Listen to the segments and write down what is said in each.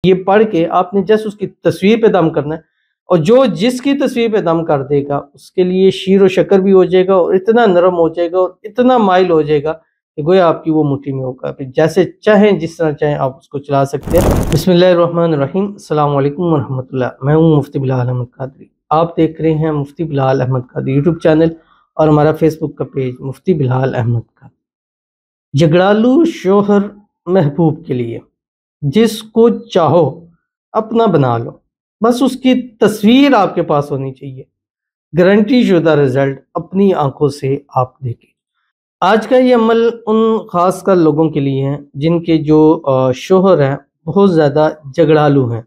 یہ پڑھ کے آپ نے جس اس کی تصویر پہ دم کرنا ہے، اور جو جس کی تصویر پہ دم کر دے گا اس کے لیے شیر و شکر بھی ہو جائے گا، اور اتنا نرم ہو جائے گا اور اتنا مائل ہو جائے گا کہ گویا آپ کی وہ مٹھی میں ہوگا، پھر جیسے چاہیں جس طرح چاہیں آپ اس کو چلا سکتے ہیں۔ بسم اللہ الرحمن الرحیم، السلام علیکم ورحمۃ اللہ، میں ہوں مفتی بلال احمد قادری، آپ دیکھ رہے ہیں مفتی بلال احمد قادری یوٹیوب چینل اور ہمارا فیس بک کا پیج مفتی بلال احمد قادری۔ جگڑالو شوہر محبوب کے لیے جس کو چاہو اپنا بنا لو، بس اس کی تصویر آپ کے پاس ہونی چاہیے، گارنٹی شدہ رزلٹ اپنی آنکھوں سے آپ دیکھیں۔ آج کا یہ عمل ان خاص کر لوگوں کے لیے ہیں جن کے جو شوہر ہیں بہت زیادہ جگڑالو ہیں،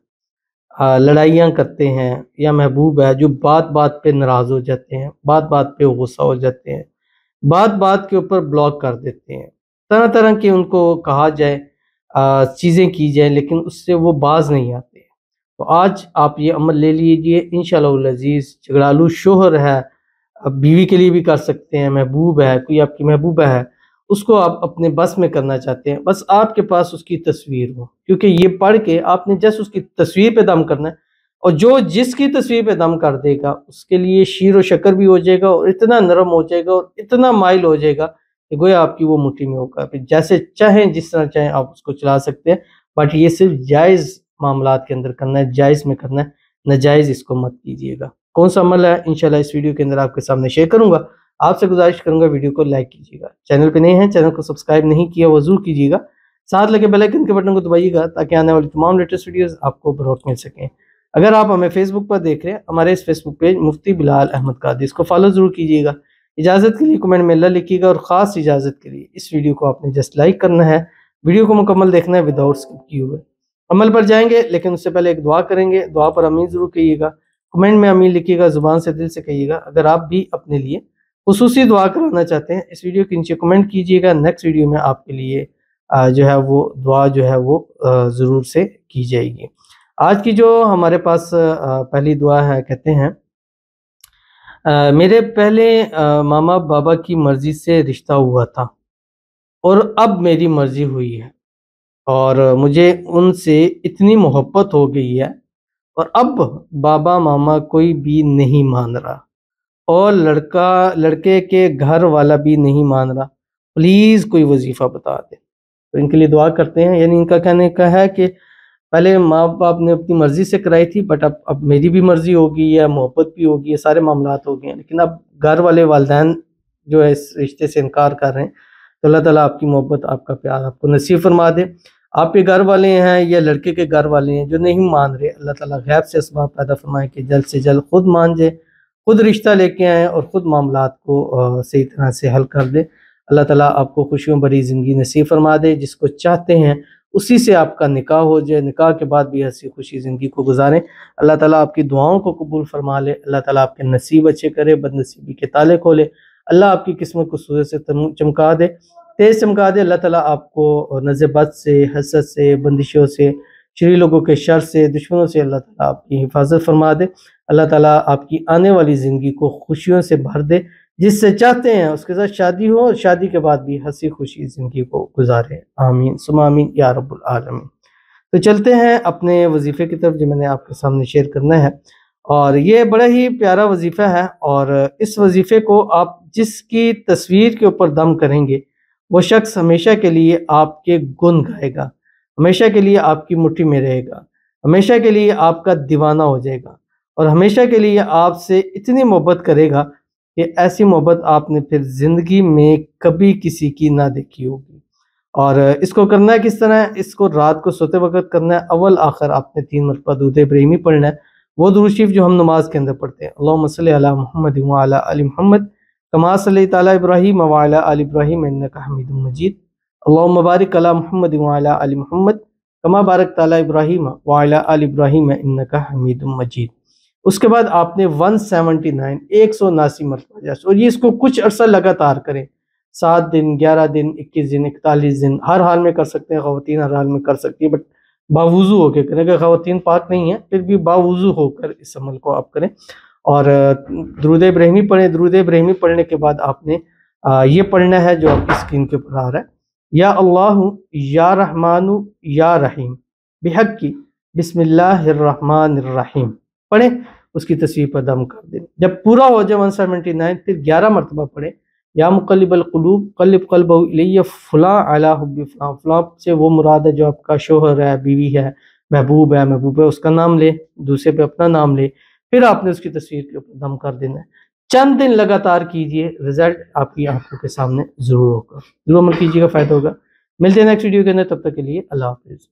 لڑائیاں کرتے ہیں، یا محبوب ہے جو بات بات پہ ناراض ہو جاتے ہیں، بات بات پہ غصہ ہو جاتے ہیں، بات بات کے اوپر بلاک کر دیتے ہیں، طرح طرح کے ان کو کہا جائے چیزیں کی جائیں لیکن اس سے وہ باز نہیں آتے۔ تو آج آپ یہ عمل لے لیجئے انشاءاللہ العزیز۔ جگڑالو شوہر ہے، بیوی کے لیے بھی کر سکتے ہیں، محبوب ہے، کوئی آپ کی محبوبہ ہے، اس کو آپ اپنے بس میں کرنا چاہتے ہیں، بس آپ کے پاس اس کی تصویر ہو، کیونکہ یہ پڑھ کے آپ نے جس اس کی تصویر پہ دم کرنا ہے، اور جو جس کی تصویر پہ دم کر دے گا اس کے لیے شیر و شکر بھی ہو جائے گا، اور اتنا نرم ہو جائے گا اور اتنا مائل ہو جائے گا کہ گویا آپ کی وہ مٹھی میں ہوگا، پھر جیسے چاہیں جس طرح چاہیں آپ اس کو چلا سکتے ہیں، بٹ یہ صرف جائز معاملات کے اندر کرنا ہے، جائز میں کرنا ہے، ناجائز اس کو مت کیجیے گا۔ کون سا عمل ہے انشاءاللہ اس ویڈیو کے اندر آپ کے سامنے شیئر کروں گا۔ آپ سے گزارش کروں گا ویڈیو کو لائک کیجیے گا، چینل پہ نہیں ہیں چینل کو سبسکرائب نہیں کیا وہ ضرور کیجیے گا، ساتھ لگے بیل آئیکن کے بٹن کو دبائیے گا تاکہ آنے والی تمام لیٹسٹ ویڈیوز آپ کو بروقت مل سکیں۔ اگر آپ ہمیں فیس بک پر دیکھ رہے ہیں، ہمارے اس فیس بک پیج مفتی بلال احمد قادری، اس کو فالو ضرور کیجیے گا۔ اجازت کے لیے کمنٹ میں اللہ لکھیے گا، اور خاص اجازت کے لیے اس ویڈیو کو آپ نے جسٹ لائک کرنا ہے، ویڈیو کو مکمل دیکھنا ہے وداؤٹ اسکپ کیے ہوئے۔ عمل پر جائیں گے لیکن اس سے پہلے ایک دعا کریں گے، دعا پر آمین ضرور کہیے گا، کمنٹ میں آمین لکھیے گا، زبان سے دل سے کہیے گا۔ اگر آپ بھی اپنے لیے خصوصی دعا کرانا چاہتے ہیں اس ویڈیو کے نیچے کمنٹ کیجیے گا، نیکسٹ ویڈیو میں آپ کے لیے جو ہے وہ دعا جو ہے وہ ضرور سے کی جائے گی۔ آج کی جو ہمارے پاس پہلی دعا ہے، کہتے ہیں میرے پہلے ماما بابا کی مرضی سے رشتہ ہوا تھا اور اب میری مرضی ہوئی ہے، اور مجھے ان سے اتنی محبت ہو گئی ہے، اور اب بابا ماما کوئی بھی نہیں مان رہا، اور لڑکے کے گھر والا بھی نہیں مان رہا، پلیز کوئی وظیفہ بتا دیں۔ تو ان کے لیے دعا کرتے ہیں، یعنی ان کا کہنے کا ہے کہ پہلے ماں باپ نے اپنی مرضی سے کرائی تھی، بٹ اب میری بھی مرضی ہوگی ہے، محبت بھی ہوگی ہے، سارے معاملات ہو گئے ہیں، لیکن اب گھر والے والدین جو ہے اس رشتے سے انکار کر رہے ہیں، تو اللہ تعالیٰ آپ کی محبت، آپ کا پیار آپ کو نصیب فرما دے۔ آپ کے گھر والے ہیں یا لڑکے کے گھر والے ہیں جو نہیں مان رہے، اللہ تعالیٰ غیب سے اسباب پیدا فرمائے کہ جلد سے جلد خود مان جائے، خود رشتہ لے کے آئیں اور خود معاملات کو صحیح طرح سے حل کر دے۔ اللہ تعالیٰ آپ کو خوشیوں بھری زندگی نصیب فرما دے، جس کو چاہتے ہیں اسی سے آپ کا نکاح ہو جائے، نکاح کے بعد بھی ہنسی خوشی زندگی کو گزاریں۔ اللہ تعالیٰ آپ کی دعاؤں کو قبول فرما لے، اللہ تعالیٰ آپ کے نصیب اچھے کرے، بد نصیبی کے تالے کھولے، اللہ آپ کی قسمت کو سورج سے چمکا دے، تیز چمکا دے۔ اللہ تعالیٰ آپ کو نظر بد سے، حسد سے، بندشوں سے، شریر لوگوں کے شر سے، دشمنوں سے اللہ تعالیٰ آپ کی حفاظت فرما دے۔ اللہ تعالیٰ آپ کی آنے والی زندگی کو خوشیوں سے بھر دے، جس سے چاہتے ہیں اس کے ساتھ شادی ہو، اور شادی کے بعد بھی ہنسی خوشی زندگی کو گزارے، آمین ثم آمین یا رب العالمین۔ تو چلتے ہیں اپنے وظیفے کی طرف جو میں نے آپ کے سامنے شیئر کرنا ہے، اور یہ بڑا ہی پیارا وظیفہ ہے، اور اس وظیفے کو آپ جس کی تصویر کے اوپر دم کریں گے وہ شخص ہمیشہ کے لیے آپ کے گن گائے گا، ہمیشہ کے لیے آپ کی مٹھی میں رہے گا، ہمیشہ کے لیے آپ کا دیوانہ ہو جائے گا، اور ہمیشہ کے لیے آپ سے اتنی محبت کرے گا کہ ایسی محبت آپ نے پھر زندگی میں کبھی کسی کی نہ دیکھی ہوگی۔ اور اس کو کرنا ہے کس طرح ہے؟ اس کو رات کو سوتے وقت کرنا ہے، اول آخر آپ نے 3 مرتبہ درود ابراہیمی پڑھنا ہے، وہ درود شریف جو ہم نماز کے اندر پڑھتے ہیں، اللہم صلی علی محمد وعلی آل محمد کما صلیت علی ابراہیم وعلی آل ابراہیم انک حمید مجید، اللہم بارک علی محمد وعلی آل محمد کما بارکت علی ابراہیم وعلی آل ابراہیم انک حمید مجید۔ اس کے بعد آپ نے 179 مرتبہ جیسے، اور یہ اس کو کچھ عرصہ لگاتار کریں، 7 دن، 11 دن، 21 دن، 41 دن، ہر حال میں کر سکتے ہیں، خواتین ہر حال میں کر سکتی ہیں، بٹ باوضو ہو کے کریں، کہ خواتین پاک نہیں ہیں پھر بھی باوضو ہو کر اس عمل کو آپ کریں، اور درود ابراہیمی پڑھیں۔ درود ابراہیمی پڑھنے کے بعد آپ نے یہ پڑھنا ہے جو آپ کی اسکرین کے اوپر آ رہا ہے، یا اللہ یا رحمان یا رحیم بحق کی بسم اللہ الرحمن الرحیم پڑھیں، اس کی تصویر پر دم کر دیں۔ جب پورا ہو جائے 179 پھر 11 مرتبہ پڑھیں، یا مقلب القلوب قلب قلبہ الی فلاں علی حب فلاں، فلاں سے وہ مراد ہے جو آپ کا شوہر ہے، بیوی ہے، محبوب ہے، اس کا نام لے، دوسرے پہ اپنا نام لے، پھر آپ نے اس کی تصویر کے اوپر دم کر دینا ہے۔ چند دن لگاتار کیجئے، رزلٹ آپ کی آنکھوں کے سامنے ضرور ہوگا، ضرور عمل کیجیے گا، فائدہ ہوگا۔ ملتے ہیں نیکسٹ ویڈیو کے اندر، تب تک کے لیے اللہ حافظ۔